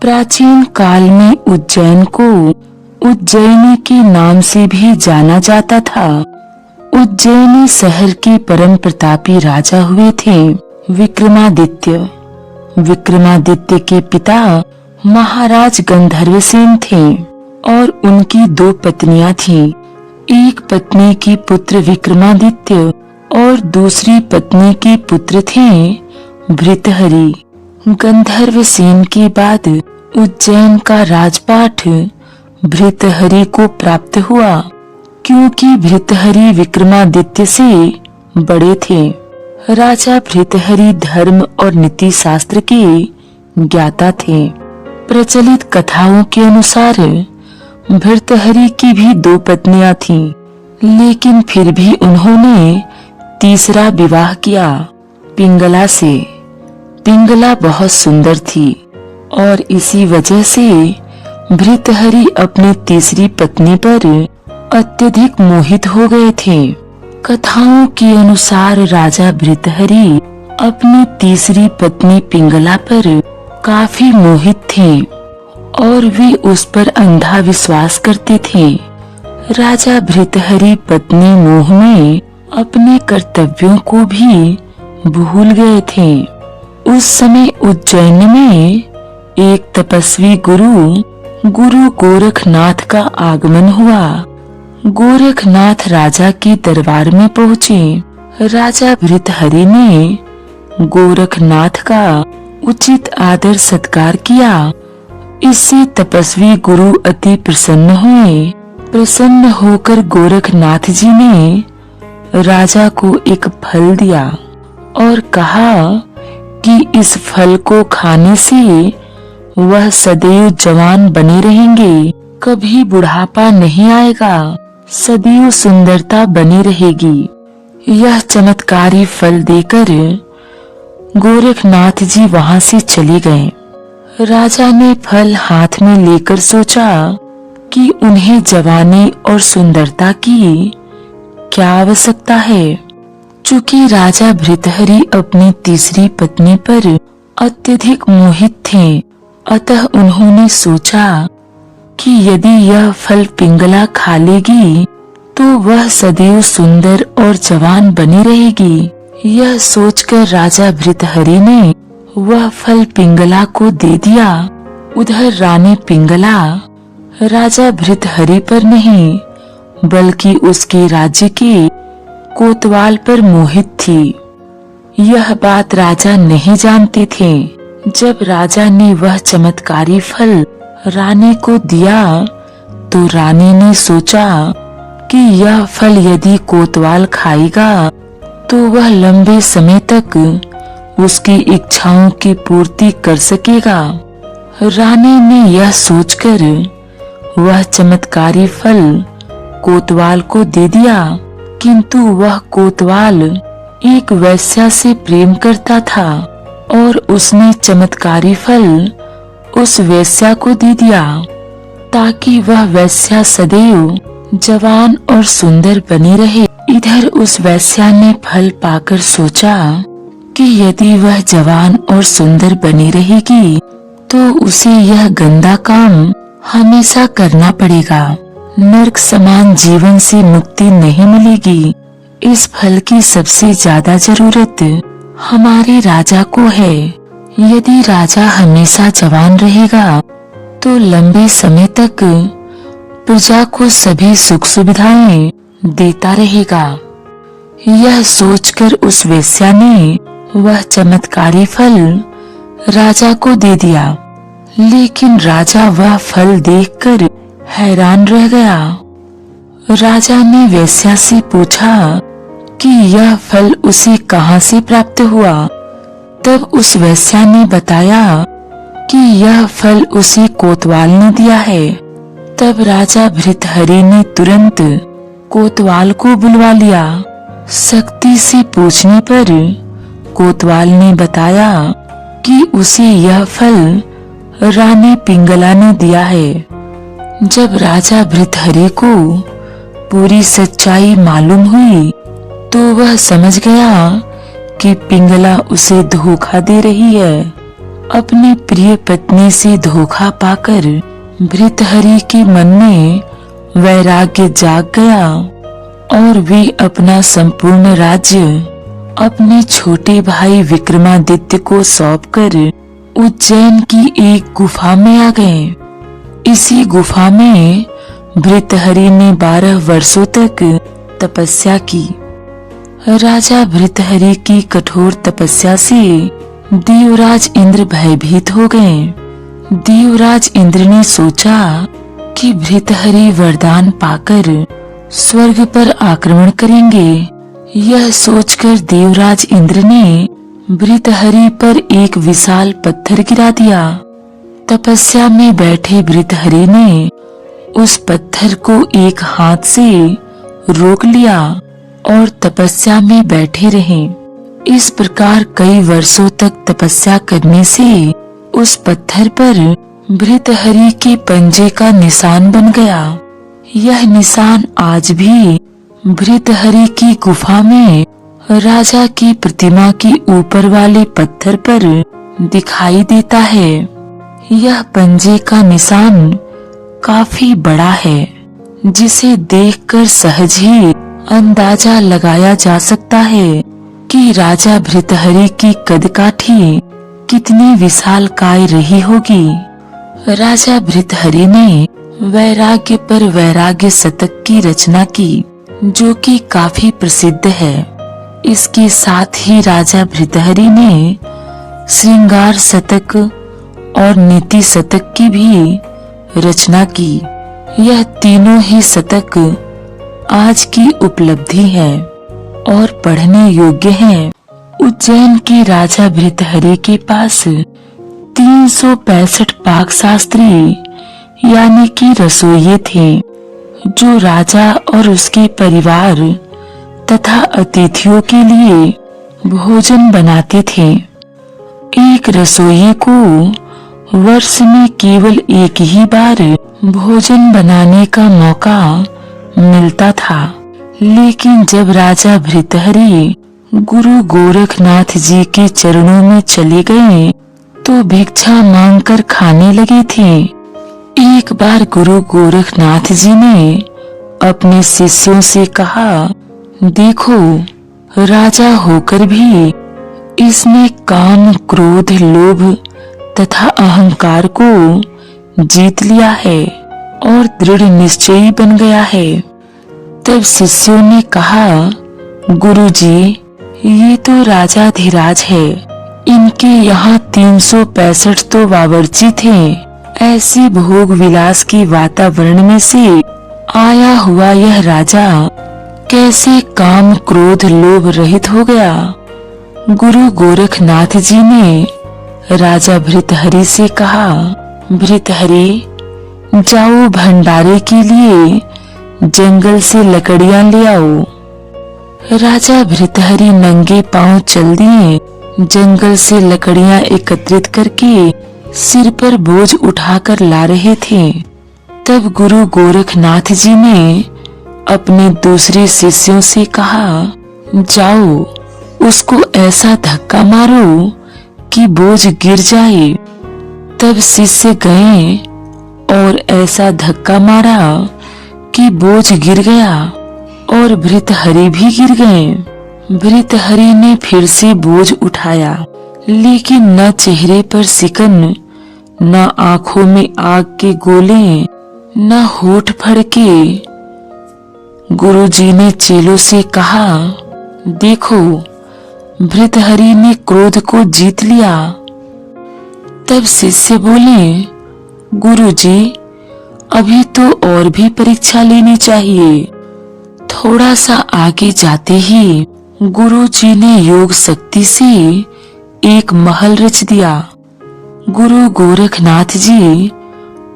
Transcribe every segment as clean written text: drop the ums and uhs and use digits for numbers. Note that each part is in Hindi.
प्राचीन काल में उज्जैन को उज्जैनी के नाम से भी जाना जाता था। उज्जैनी शहर के परम प्रतापी राजा हुए थे विक्रमादित्य। विक्रमादित्य के पिता महाराज गंधर्वसेन थे और उनकी 2 पत्नियां थीं। एक पत्नी की पुत्र विक्रमादित्य और दूसरी पत्नी के पुत्र थे भृतहरि। गंधर्वसेन के बाद उज्जैन का राजपाट भृतहरि को प्राप्त हुआ, क्योंकि भृतहरि विक्रमादित्य से बड़े थे। राजा भृतहरि धर्म और नीति शास्त्र के ज्ञाता थे। प्रचलित कथाओं के अनुसार भृतहरि की भी 2 पत्नियां थीं, लेकिन फिर भी उन्होंने तीसरा विवाह किया पिंगला से। पिंगला बहुत सुंदर थी और इसी वजह से भृतहरि अपनी तीसरी पत्नी पर अत्यधिक मोहित हो गए थे। कथाओं के अनुसार राजा भृतहरि अपनी तीसरी पत्नी पिंगला पर काफी मोहित थे और वे उस पर अंधा विश्वास करते थे। राजा भृतहरि पत्नी मोह में अपने कर्तव्यों को भी भूल गए थे। उस समय उज्जैन में एक तपस्वी गुरु गोरखनाथ का आगमन हुआ। गोरखनाथ राजा के दरबार में पहुँचे। राजा भृतहरि ने गोरखनाथ का उचित आदर सत्कार किया। इससे तपस्वी गुरु अति प्रसन्न हुए। प्रसन्न होकर गोरखनाथ जी ने राजा को एक फल दिया और कहा कि इस फल को खाने से वह सदैव जवान बने रहेंगे, कभी बुढ़ापा नहीं आएगा, सदैव सुंदरता बनी रहेगी। यह चमत्कारी फल देकर गोरखनाथ जी वहां से चले गए। राजा ने फल हाथ में लेकर सोचा कि उन्हें जवानी और सुंदरता की क्या आवश्यकता है। चूंकि राजा भृतहरि अपनी तीसरी पत्नी पर अत्यधिक मोहित थे, अतः उन्होंने सोचा कि यदि यह फल पिंगला खा लेगी तो वह सदैव सुंदर और जवान बनी रहेगी। यह सोचकर राजा भृतहरि ने वह फल पिंगला को दे दिया। उधर रानी पिंगला राजा भृतहरि पर नहीं बल्कि उसके राज्य के कोतवाल पर मोहित थी। यह बात राजा नहीं जानते थे। जब राजा ने वह चमत्कारी फल रानी को दिया तो रानी ने सोचा कि यह फल यदि कोतवाल खाएगा तो वह लंबे समय तक उसकी इच्छाओं की पूर्ति कर सकेगा। रानी ने यह सोचकर वह चमत्कारी फल कोतवाल को दे दिया, किंतु वह कोतवाल एक वेश्या से प्रेम करता था और उसने चमत्कारी फल उस वेश्या को दे दिया ताकि वह वेश्या सदैव जवान और सुंदर बनी रहे। इधर उस वेश्या ने फल पाकर सोचा कि यदि वह जवान और सुंदर बनी रहेगी तो उसे यह गंदा काम हमेशा करना पड़ेगा। नरक समान जीवन से मुक्ति नहीं मिलेगी। इस फल की सबसे ज्यादा जरूरत हमारे राजा को है। यदि राजा हमेशा जवान रहेगा तो लंबे समय तक प्रजा को सभी सुख सुविधाएं देता रहेगा। यह सोचकर उस वेश्या ने वह चमत्कारी फल राजा को दे दिया, लेकिन राजा वह फल देखकर हैरान रह गया। राजा ने वेश्या से पूछा कि यह फल उसे कहां से प्राप्त हुआ। तब उस वेश्या ने बताया कि यह फल उसे कोतवाल ने दिया है। तब राजा भृतहरि ने तुरंत कोतवाल को बुलवा लिया। सख्ती से पूछने पर कोतवाल ने बताया कि उसे यह फल रानी पिंगला ने दिया है। जब राजा भृतहरि को पूरी सच्चाई मालूम हुई तो वह समझ गया कि पिंगला उसे धोखा दे रही है। अपनी प्रिय पत्नी से धोखा पाकर भृतहरि के मन में वैराग्य जाग गया और वे अपना संपूर्ण राज्य अपने छोटे भाई विक्रमादित्य को सौंपकर उज्जैन की एक गुफा में आ गए। इसी गुफा में भृतहरि ने 12 वर्षों तक तपस्या की। राजा भृतहरि की कठोर तपस्या से देवराज इंद्र भयभीत हो गए। देवराज इंद्र ने सोचा कि भृतहरि वरदान पाकर स्वर्ग पर आक्रमण करेंगे। यह सोचकर देवराज इंद्र ने भृतहरि पर एक विशाल पत्थर गिरा दिया। तपस्या में बैठे भृतहरि ने उस पत्थर को एक हाथ से रोक लिया और तपस्या में बैठे रहे। इस प्रकार कई वर्षों तक तपस्या करने से उस पत्थर पर भृतहरि के पंजे का निशान बन गया। यह निशान आज भी भृतहरि की गुफा में राजा की प्रतिमा के ऊपर वाले पत्थर पर दिखाई देता है। यह पंजे का निशान काफी बड़ा है, जिसे देखकर सहज ही अंदाजा लगाया जा सकता है कि राजा भृतहरि की कदकाठी कितनी विशालकाय रही होगी। राजा भृतहरि ने वैराग्य पर वैराग्य शतक की रचना की, जो कि काफी प्रसिद्ध है। इसके साथ ही राजा भृतहरि ने श्रृंगार शतक और नीति शतक की भी रचना की। यह तीनों ही शतक आज की उपलब्धि है और पढ़ने योग्य हैं। उज्जैन के राजा भृतहरि के पास 365 पाक शास्त्री यानी कि रसोइये थे, जो राजा और उसके परिवार तथा अतिथियों के लिए भोजन बनाते थे। एक रसोइये को वर्ष में केवल एक ही बार भोजन बनाने का मौका मिलता था। लेकिन जब राजा भृतहरि गुरु गोरखनाथ जी के चरणों में चले गए तो भिक्षा मांगकर खाने लगे थे। एक बार गुरु गोरखनाथ जी ने अपने शिष्यों से कहा, देखो, राजा होकर भी इसने काम, क्रोध, लोभ तथा अहंकार को जीत लिया है और दृढ़ निश्चयी बन गया है। तब शिष्यों ने कहा, गुरुजी, ये तो राजाधिराज है, इनके यहाँ 365 तो बावर्ची थे। ऐसी भोग विलास के वातावरण में से आया हुआ यह राजा कैसे काम, क्रोध, लोभ रहित हो गया। गुरु गोरखनाथ जी ने राजा भृतहरि से कहा, भृतहरि, जाओ भंडारे के लिए जंगल से लकड़ियां ले आओ। राजा भृतहरि नंगे पांव चल दिए। जंगल से लकड़ियां एकत्रित करके सिर पर बोझ उठाकर ला रहे थे। तब गुरु गोरखनाथ जी ने अपने दूसरे शिष्यों से कहा, जाओ, उसको ऐसा धक्का मारो कि बोझ गिर जाए। तब शिष्य गए और ऐसा धक्का मारा कि बोझ गिर गया और भृतहरि भी गिर गए। भृतहरि ने फिर से बोझ उठाया, लेकिन न चेहरे पर सिकन, न आंखों में आग के गोले, न होठ फड़के। गुरुजी ने चेलों से कहा, देखो, भृतहरि ने क्रोध को जीत लिया। तब शिष्य बोले, गुरुजी, अभी तो और भी परीक्षा लेनी चाहिए। थोड़ा सा आगे जाते ही गुरुजी ने योग शक्ति से एक महल रच दिया। गुरु गोरखनाथ जी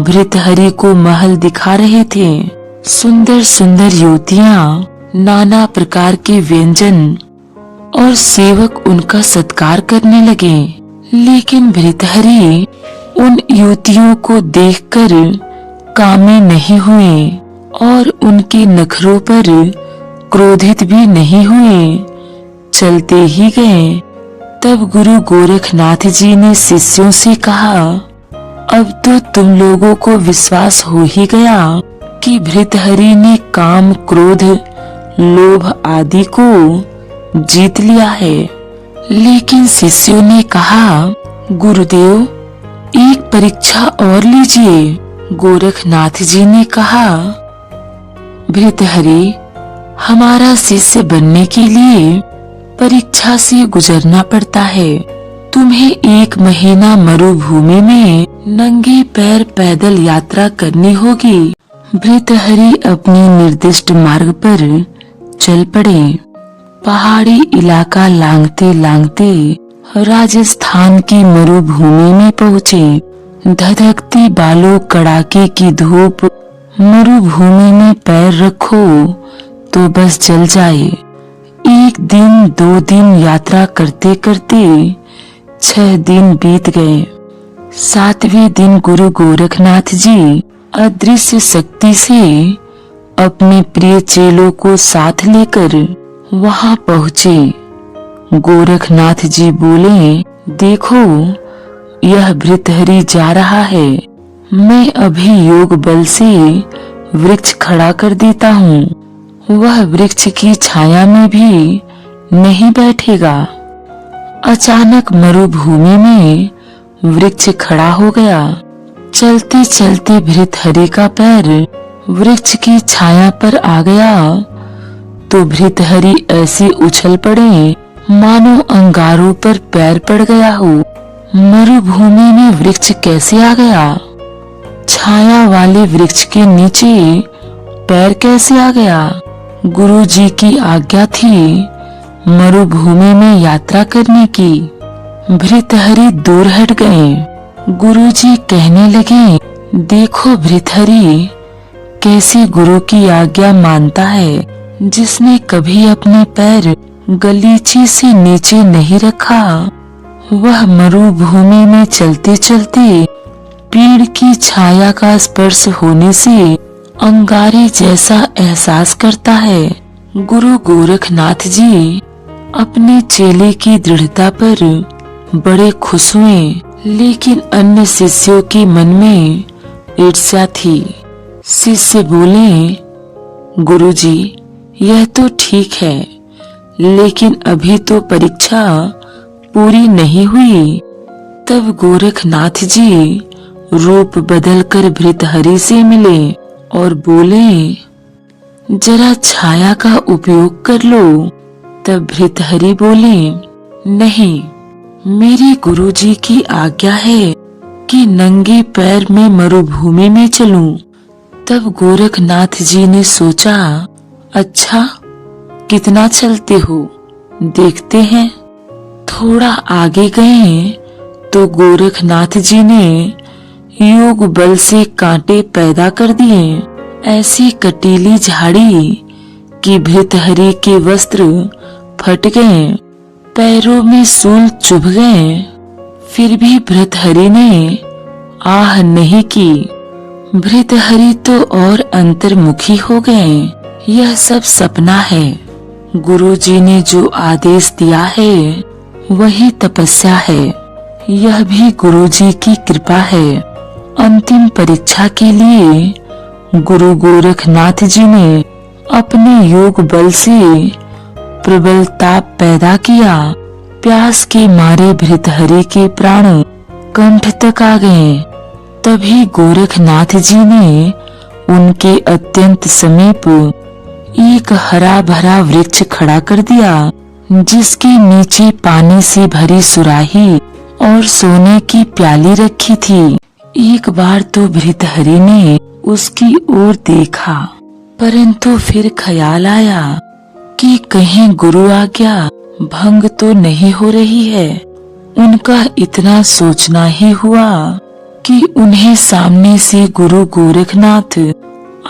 भृतहरि को महल दिखा रहे थे। सुंदर सुंदर युवतियां, नाना प्रकार के व्यंजन और सेवक उनका सत्कार करने लगे। लेकिन भृतहरि उन युवतियों को देखकर कामे नहीं हुए और उनके नखरों पर क्रोधित भी नहीं हुए। चलते ही गए। तब गुरु गोरखनाथ जी ने शिष्यों से कहा, अब तो तुम लोगों को विश्वास हो ही गया कि भृतहरि ने काम, क्रोध, लोभ आदि को जीत लिया है। लेकिन शिष्यों ने कहा, गुरुदेव एक परीक्षा और लीजिए। गोरखनाथ जी ने कहा, भृतहरि हमारा शिष्य बनने के लिए परीक्षा से गुजरना पड़ता है। तुम्हें 1 महीना मरुभूमि में नंगे पैर पैदल यात्रा करनी होगी। भृतहरि अपने निर्दिष्ट मार्ग पर चल पड़े। पहाड़ी इलाका लांघते लांघते राजस्थान की मरुभूमि में पहुँचे। धधकती बालों, कड़ाके की धूप, मरुभूमि में पैर रखो तो बस जल जाए। 1 दिन 2 दिन यात्रा करते करते 6 दिन बीत गए। 7वें दिन गुरु गोरखनाथ जी अदृश्य शक्ति से अपने प्रिय चेलों को साथ लेकर वहां पहुँचे। गोरखनाथ जी बोले, देखो यह भृतहरि जा रहा है। मैं अभी योग बल से वृक्ष खड़ा कर देता हूँ। वह वृक्ष की छाया में भी नहीं बैठेगा। अचानक मरुभूमि में वृक्ष खड़ा हो गया। चलते चलते भृतहरि का पैर वृक्ष की छाया पर आ गया तो भृतहरि ऐसे उछल पड़े मानो अंगारों पर पैर पड़ गया हो। मरुभूमि में वृक्ष कैसे आ गया? छाया वाले वृक्ष के नीचे पैर कैसे आ गया? गुरु जी की आज्ञा थी मरुभूमि में यात्रा करने की। भृतहरि दूर हट गए। गुरु जी कहने लगे, देखो भृतहरि कैसे गुरु की आज्ञा मानता है। जिसने कभी अपने पैर गलीचे से नीचे नहीं रखा, वह मरुभूमि में चलते चलते पेड़ की छाया का स्पर्श होने से अंगारे जैसा एहसास करता है। गुरु गोरखनाथ जी अपने चेले की दृढ़ता पर बड़े खुश हुए, लेकिन अन्य शिष्यों के मन में ईर्ष्या थी। शिष्य बोले, गुरुजी यह तो ठीक है, लेकिन अभी तो परीक्षा पूरी नहीं हुई। तब गोरखनाथ जी रूप बदलकर भृतहरि से मिले और बोले, जरा छाया का उपयोग कर लो। तब भृतहरि बोले, नहीं, मेरी गुरुजी की आज्ञा है कि नंगे पैर में मरुभूमि में चलूं। तब गोरखनाथ जी ने सोचा, अच्छा कितना चलते हो देखते हैं। थोड़ा आगे गए तो गोरखनाथ जी ने योग बल से कांटे पैदा कर दिए। ऐसी कटीली झाड़ी कि भृतहरि के वस्त्र फट गए, पैरों में सूल चुभ गए। फिर भी भृतहरि ने आह नहीं की। भृतहरि तो और अंतर्मुखी हो गए। यह सब सपना है। गुरुजी ने जो आदेश दिया है वही तपस्या है। यह भी गुरुजी की कृपा है। अंतिम परीक्षा के लिए गुरु गोरखनाथ जी ने अपने योग बल से प्रबल ताप पैदा किया। प्यास के मारे भृतहरि के प्राण कंठ तक आ गए। तभी गोरखनाथ जी ने उनके अत्यंत समीप एक हरा भरा वृक्ष खड़ा कर दिया, जिसके नीचे पानी से भरी सुराही और सोने की प्याली रखी थी। एक बार तो भृतहरि ने उसकी ओर देखा, परंतु फिर ख्याल आया कि कहीं गुरु आज्ञा भंग तो नहीं हो रही है। उनका इतना सोचना ही हुआ कि उन्हें सामने से गुरु गोरखनाथ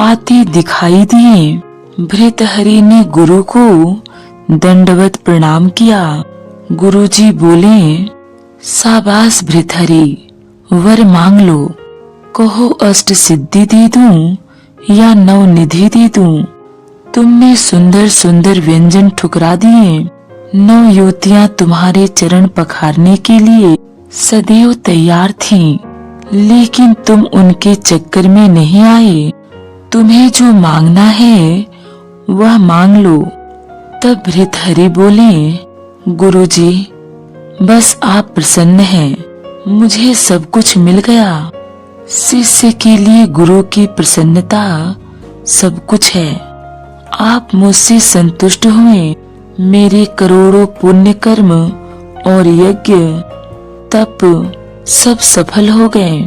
आते दिखाई दिए। भृतहरि ने गुरु को दंडवत प्रणाम किया। गुरुजी बोले, शाबाश भृतहरि, वर मांग लो। कहो अष्ट सिद्धि दे दूं या 9 निधि दे दूं। तुमने सुंदर सुंदर व्यंजन ठुकरा दिए, 9 युवतियां तुम्हारे चरण पखारने के लिए सदैव तैयार थीं, लेकिन तुम उनके चक्कर में नहीं आए। तुम्हें जो मांगना है वह मांग लो। तब भृतहरि बोले, गुरुजी, बस आप प्रसन्न हैं, मुझे सब कुछ मिल गया। शिष्य के लिए गुरु की प्रसन्नता सब कुछ है। आप मुझसे संतुष्ट हुए। मेरे करोड़ों पुण्य कर्म और यज्ञ तप सब सफल हो गए।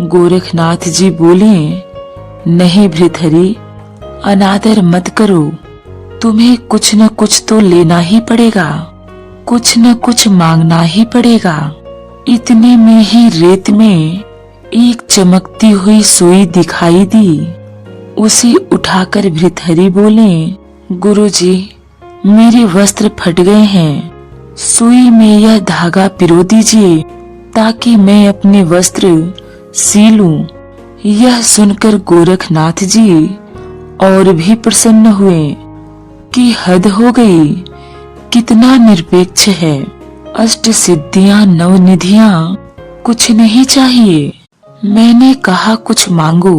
गोरखनाथ जी बोले, नहीं भृतहरि, अनादर मत करो। तुम्हें कुछ न कुछ तो लेना ही पड़ेगा, कुछ न कुछ मांगना ही पड़ेगा। इतने में ही रेत में एक चमकती हुई सुई दिखाई दी। उसे उठाकर भृतहरि बोले, गुरुजी, मेरे वस्त्र फट गए हैं, सुई में यह धागा पिरो दीजिए ताकि मैं अपने वस्त्र सी लूं। यह सुनकर गोरखनाथ जी और भी प्रसन्न हुए कि हद हो गई, कितना निरपेक्ष है। अष्ट सिद्धियां 9 निधियां कुछ नहीं चाहिए। मैंने कहा कुछ मांगो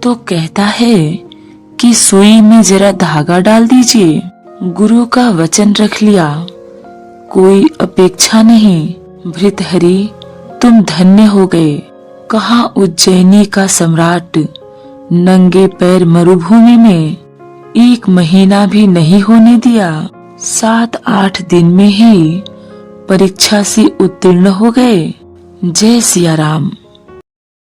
तो कहता है कि सुई में जरा धागा डाल दीजिए। गुरु का वचन रख लिया, कोई अपेक्षा नहीं। भृतहरि, तुम धन्य हो गए। कहाँ उज्जैनी का सम्राट नंगे पैर मरुभूमि में 1 महीना भी नहीं होने दिया, 7-8 दिन में ही परीक्षा से उत्तीर्ण हो गए। जय सिया राम।